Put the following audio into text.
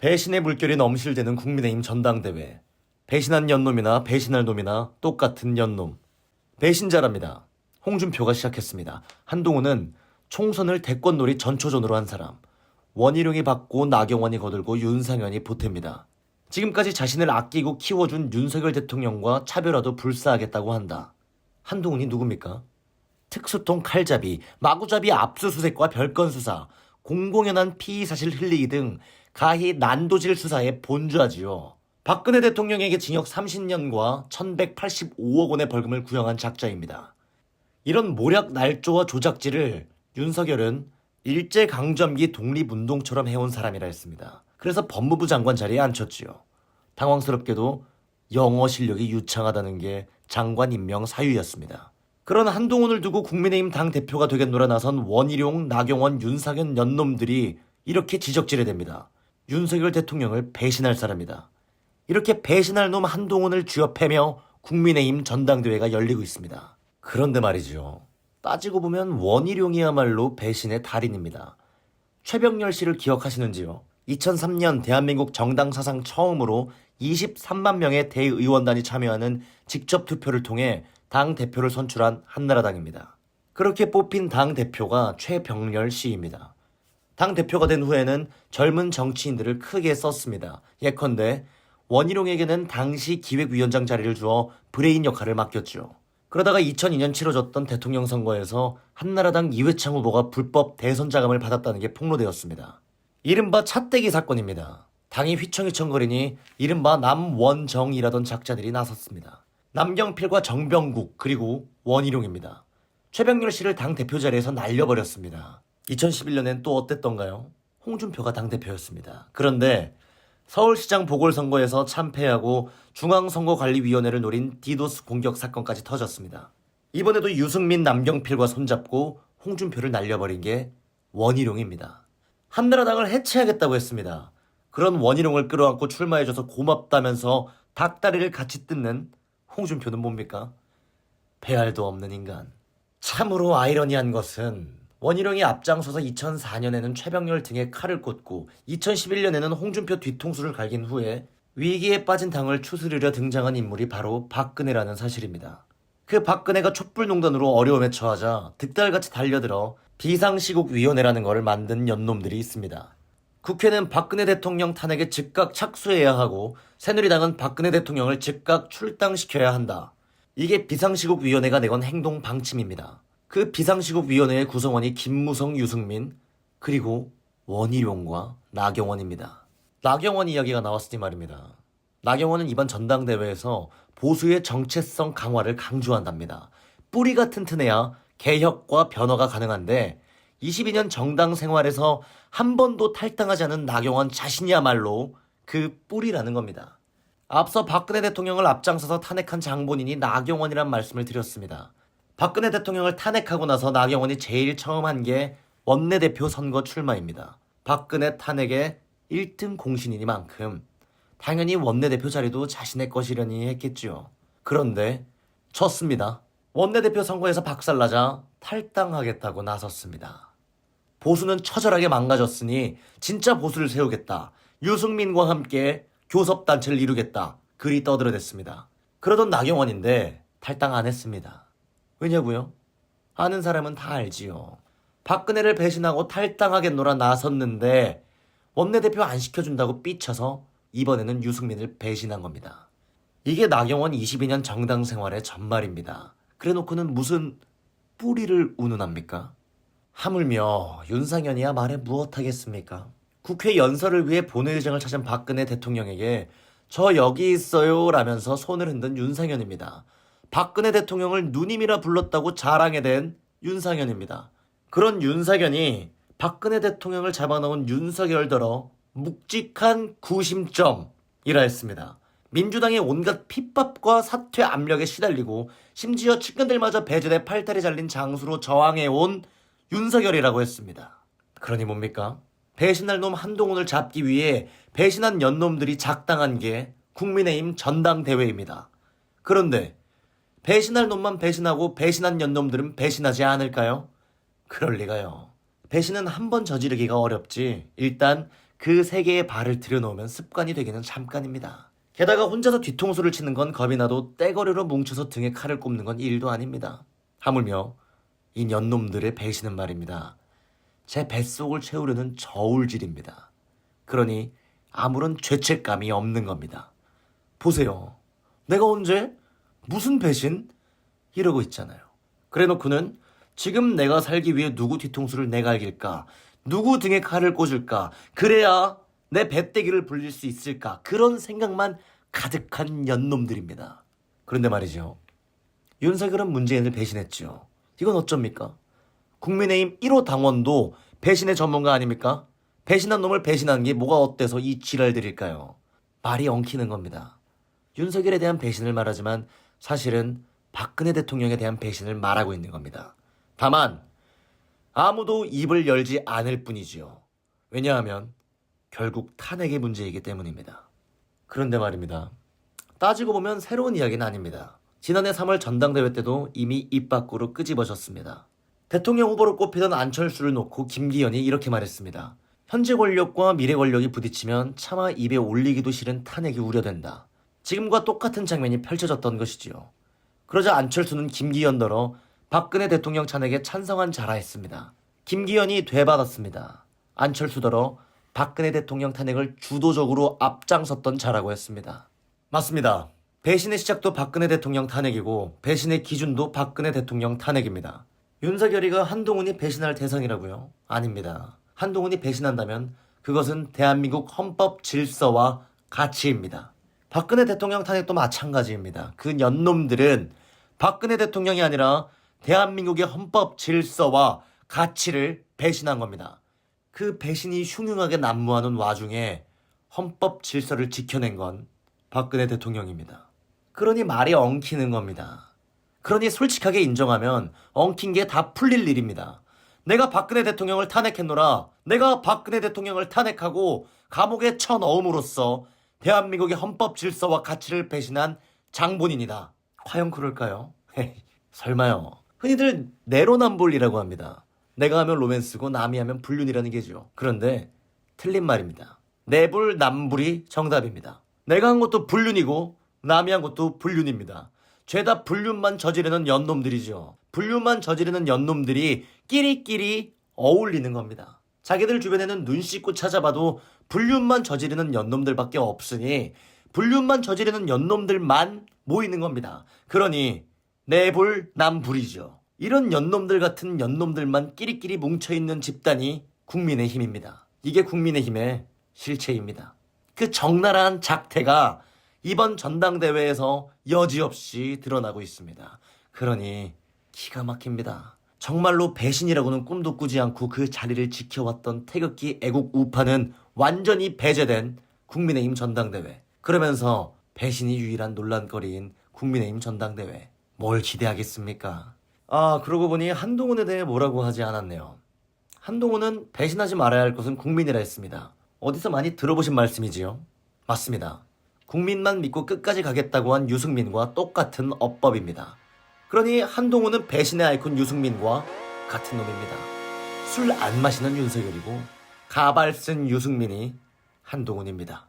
배신의 물결이 넘실대는 국민의힘 전당대회. 배신한 연놈이나 배신할 놈이나 똑같은 연놈. 배신자랍니다. 홍준표가 시작했습니다. 한동훈은 총선을 대권놀이 전초전으로 한 사람. 원희룡이 받고 나경원이 거들고 윤상현이 보탭니다. 지금까지 자신을 아끼고 키워준 윤석열 대통령과 차별화도 불사하겠다고 한다. 한동훈이 누굽니까? 특수통 칼잡이, 마구잡이 압수수색과 별건 수사, 공공연한 피의사실 흘리기 등 가히 난도질 수사에 본주하지요. 박근혜 대통령에게 징역 30년과 1185억 원의 벌금을 구형한 작자입니다. 이런 모략 날조와 조작질을 윤석열은 일제강점기 독립운동처럼 해온 사람이라 했습니다. 그래서 법무부 장관 자리에 앉혔지요. 당황스럽게도 영어 실력이 유창하다는 게 장관 임명 사유였습니다. 그런 한동훈을 두고 국민의힘 당대표가 되겠노라 나선 원희룡, 나경원, 윤상현 연놈들이 이렇게 지적질해 댑니다. 윤석열 대통령을 배신할 사람이다. 이렇게 배신할 놈 한동훈을 쥐어패며 국민의힘 전당대회가 열리고 있습니다. 그런데 말이죠. 따지고 보면 원희룡이야말로 배신의 달인입니다. 최병렬 씨를 기억하시는지요? 2003년 대한민국 정당 사상 처음으로 23만 명의 대의원단이 참여하는 직접 투표를 통해 당대표를 선출한 한나라당입니다. 그렇게 뽑힌 당대표가 최병렬 씨입니다. 당대표가 된 후에는 젊은 정치인들을 크게 썼습니다. 예컨대 원희룡에게는 당시 기획위원장 자리를 주어 브레인 역할을 맡겼죠. 그러다가 2002년 치러졌던 대통령 선거에서 한나라당 이회창 후보가 불법 대선 자금을 받았다는 게 폭로되었습니다. 이른바 차떼기 사건입니다. 당이 휘청휘청거리니 이른바 남원정이라던 작자들이 나섰습니다. 남경필과 정병국 그리고 원희룡입니다. 최병렬 씨를 당대표 자리에서 날려버렸습니다. 2011년엔 또 어땠던가요? 홍준표가 당대표였습니다. 그런데 서울시장 보궐선거에서 참패하고 중앙선거관리위원회를 노린 디도스 공격 사건까지 터졌습니다. 이번에도 유승민, 남경필과 손잡고 홍준표를 날려버린 게 원희룡입니다. 한나라당을 해체하겠다고 했습니다. 그런 원희룡을 끌어안고 출마해줘서 고맙다면서 닭다리를 같이 뜯는 홍준표는 뭡니까? 배알도 없는 인간. 참으로 아이러니한 것은 원희룡이 앞장서서 2004년에는 최병렬 등에 칼을 꽂고 2011년에는 홍준표 뒤통수를 갈긴 후에 위기에 빠진 당을 추스르려 등장한 인물이 바로 박근혜라는 사실입니다. 그 박근혜가 촛불농단으로 어려움에 처하자 득달같이 달려들어 비상시국위원회라는 것을 만든 연놈들이 있습니다. 국회는 박근혜 대통령 탄핵에 즉각 착수해야 하고 새누리당은 박근혜 대통령을 즉각 출당시켜야 한다. 이게 비상시국위원회가 내건 행동 방침입니다. 그 비상시국위원회의 구성원이 김무성, 유승민, 그리고 원희룡과 나경원입니다. 나경원 이야기가 나왔으니 말입니다. 나경원은 이번 전당대회에서 보수의 정체성 강화를 강조한답니다. 뿌리가 튼튼해야 개혁과 변화가 가능한데 22년 정당 생활에서 한 번도 탈당하지 않은 나경원 자신이야말로 그 뿌리라는 겁니다. 앞서 박근혜 대통령을 앞장서서 탄핵한 장본인이 나경원이란 말씀을 드렸습니다. 박근혜 대통령을 탄핵하고 나서 나경원이 제일 처음 한 게 원내대표 선거 출마입니다. 박근혜 탄핵의 1등 공신이니만큼 당연히 원내대표 자리도 자신의 것이려니 했겠죠. 그런데 졌습니다. 원내대표 선거에서 박살나자 탈당하겠다고 나섰습니다. 보수는 처절하게 망가졌으니 진짜 보수를 세우겠다. 유승민과 함께 교섭단체를 이루겠다. 글이 떠들어댔습니다. 그러던 나경원인데 탈당 안 했습니다. 왜냐고요? 아는 사람은 다 알지요. 박근혜를 배신하고 탈당하겠노라 나섰는데 원내대표 안 시켜준다고 삐쳐서 이번에는 유승민을 배신한 겁니다. 이게 나경원 22년 정당 생활의 전말입니다. 그래놓고는 무슨 뿌리를 운운합니까? 하물며 윤상현이야 말해 무엇하겠습니까? 국회 연설을 위해 본회의장을 찾은 박근혜 대통령에게 저 여기 있어요 라면서 손을 흔든 윤상현입니다. 박근혜 대통령을 누님이라 불렀다고 자랑해 댄 윤상현입니다. 그런 윤상현이 박근혜 대통령을 잡아놓은 윤석열더러 묵직한 구심점이라 했습니다. 민주당의 온갖 핍박과 사퇴 압력에 시달리고 심지어 측근들마저 배제돼 팔다리 잘린 장수로 저항해온 윤석열이라고 했습니다. 그러니 뭡니까? 배신할 놈 한동훈을 잡기 위해 배신한 연놈들이 작당한 게 국민의힘 전당대회입니다. 그런데 배신할 놈만 배신하고 배신한 연놈들은 배신하지 않을까요? 그럴 리가요. 배신은 한 번 저지르기가 어렵지 일단 그 세계에 발을 들여놓으면 습관이 되기는 잠깐입니다. 게다가 혼자서 뒤통수를 치는 건 겁이 나도 떼거리로 뭉쳐서 등에 칼을 꼽는 건 일도 아닙니다. 하물며 이 년놈들의 배신은 말입니다. 제 뱃속을 채우려는 저울질입니다. 그러니 아무런 죄책감이 없는 겁니다. 보세요. 내가 언제? 무슨 배신? 이러고 있잖아요. 그래놓고는 지금 내가 살기 위해 누구 뒤통수를 내가 알길까? 누구 등에 칼을 꽂을까? 그래야 내 배때기를 불릴 수 있을까? 그런 생각만 가득한 연놈들입니다. 그런데 말이죠. 윤석열은 문재인을 배신했죠. 이건 어쩝니까? 국민의힘 1호 당원도 배신의 전문가 아닙니까? 배신한 놈을 배신하는 게 뭐가 어때서 이 지랄들일까요? 말이 엉키는 겁니다. 윤석열에 대한 배신을 말하지만 사실은 박근혜 대통령에 대한 배신을 말하고 있는 겁니다. 다만 아무도 입을 열지 않을 뿐이지요. 왜냐하면 결국 탄핵의 문제이기 때문입니다. 그런데 말입니다. 따지고 보면 새로운 이야기는 아닙니다. 지난해 3월 전당대회 때도 이미 입 밖으로 끄집어졌습니다. 대통령 후보로 꼽히던 안철수를 놓고 김기현이 이렇게 말했습니다. 현재 권력과 미래 권력이 부딪히면 차마 입에 올리기도 싫은 탄핵이 우려된다. 지금과 똑같은 장면이 펼쳐졌던 것이지요. 그러자 안철수는 김기현더러 박근혜 대통령 탄핵에 찬성한 자라 했습니다. 김기현이 되받았습니다. 안철수더러 박근혜 대통령 탄핵을 주도적으로 앞장섰던 자라고 했습니다. 맞습니다. 배신의 시작도 박근혜 대통령 탄핵이고 배신의 기준도 박근혜 대통령 탄핵입니다. 윤석열이가 한동훈이 배신할 대상이라고요? 아닙니다. 한동훈이 배신한다면 그것은 대한민국 헌법 질서와 가치입니다. 박근혜 대통령 탄핵도 마찬가지입니다. 그 연놈들은 박근혜 대통령이 아니라 대한민국의 헌법 질서와 가치를 배신한 겁니다. 그 배신이 흉흉하게 난무하는 와중에 헌법 질서를 지켜낸 건 박근혜 대통령입니다. 그러니 말이 엉키는 겁니다. 그러니 솔직하게 인정하면 엉킨 게 다 풀릴 일입니다. 내가 박근혜 대통령을 탄핵했노라. 내가 박근혜 대통령을 탄핵하고 감옥에 쳐넣음으로써 대한민국의 헌법 질서와 가치를 배신한 장본인이다. 과연 그럴까요? 설마요. 흔히들 내로남불이라고 합니다. 내가 하면 로맨스고 남이 하면 불륜이라는 게죠. 그런데 틀린 말입니다. 내불남불이 정답입니다. 내가 한 것도 불륜이고 남이 한 것도 불륜입니다. 죄다 불륜만 저지르는 연놈들이죠. 불륜만 저지르는 연놈들이 끼리끼리 어울리는 겁니다. 자기들 주변에는 눈 씻고 찾아봐도 불륜만 저지르는 연놈들밖에 없으니 불륜만 저지르는 연놈들만 모이는 겁니다. 그러니 내불 남불이죠. 이런 연놈들 같은 연놈들만 끼리끼리 뭉쳐있는 집단이 국민의힘입니다. 이게 국민의힘의 실체입니다. 그 적나라한 작태가 이번 전당대회에서 여지없이 드러나고 있습니다. 그러니 기가 막힙니다. 정말로 배신이라고는 꿈도 꾸지 않고 그 자리를 지켜왔던 태극기 애국 우파는 완전히 배제된 국민의힘 전당대회. 그러면서 배신이 유일한 논란거리인 국민의힘 전당대회. 뭘 기대하겠습니까? 그러고 보니 한동훈에 대해 뭐라고 하지 않았네요. 한동훈은 배신하지 말아야 할 것은 국민이라 했습니다. 어디서 많이 들어보신 말씀이지요? 맞습니다. 국민만 믿고 끝까지 가겠다고 한 유승민과 똑같은 어법입니다. 그러니 한동훈은 배신의 아이콘 유승민과 같은 놈입니다. 술 안 마시는 윤석열이고 가발 쓴 유승민이 한동훈입니다.